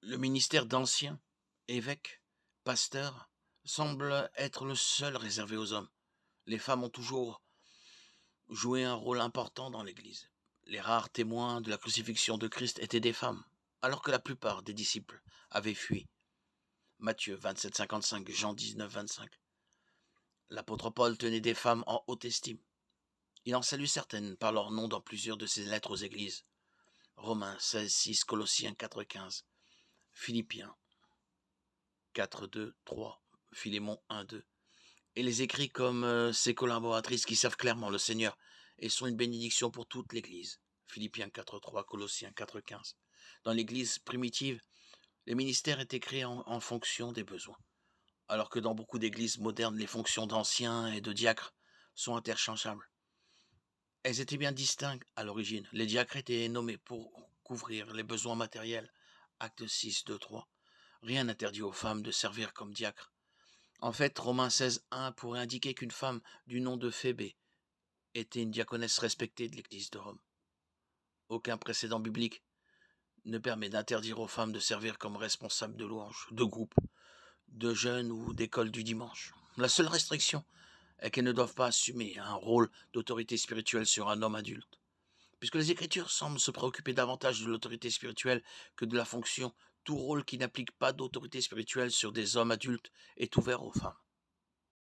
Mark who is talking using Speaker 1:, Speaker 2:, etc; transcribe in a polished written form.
Speaker 1: Le ministère d'anciens, évêques, pasteurs, semble être le seul réservé aux hommes. Les femmes ont toujours joué un rôle important dans l'Église. Les rares témoins de la crucifixion de Christ étaient des femmes, alors que la plupart des disciples avaient fui. Matthieu 27,55, Jean 19,25. L'apôtre Paul tenait des femmes en haute estime. Il en salue certaines par leur nom dans plusieurs de ses lettres aux églises. Romains 16,6, Colossiens 4,15, Philippiens 4,2, 3, Philémon 1,2. Et les écrits comme ses collaboratrices qui servent clairement le Seigneur et sont une bénédiction pour toute l'Église. Philippiens 4,3, Colossiens 4,15. Dans l'Église primitive, les ministères étaient créés en fonction des besoins, alors que dans beaucoup d'églises modernes, les fonctions d'anciens et de diacres sont interchangeables. Elles étaient bien distinctes à l'origine. Les diacres étaient nommés pour couvrir les besoins matériels. Acte 6, 2, 3. Rien n'interdit aux femmes de servir comme diacres. En fait, Romains 16, 1 pourrait indiquer qu'une femme du nom de Phébé était une diaconesse respectée de l'Église de Rome. Aucun précédent biblique ne permet d'interdire aux femmes de servir comme responsables de louanges, de groupes, de jeûnes ou d'écoles du dimanche. La seule restriction est qu'elles ne doivent pas assumer un rôle d'autorité spirituelle sur un homme adulte. Puisque les Écritures semblent se préoccuper davantage de l'autorité spirituelle que de la fonction, tout rôle qui n'applique pas d'autorité spirituelle sur des hommes adultes est ouvert aux femmes.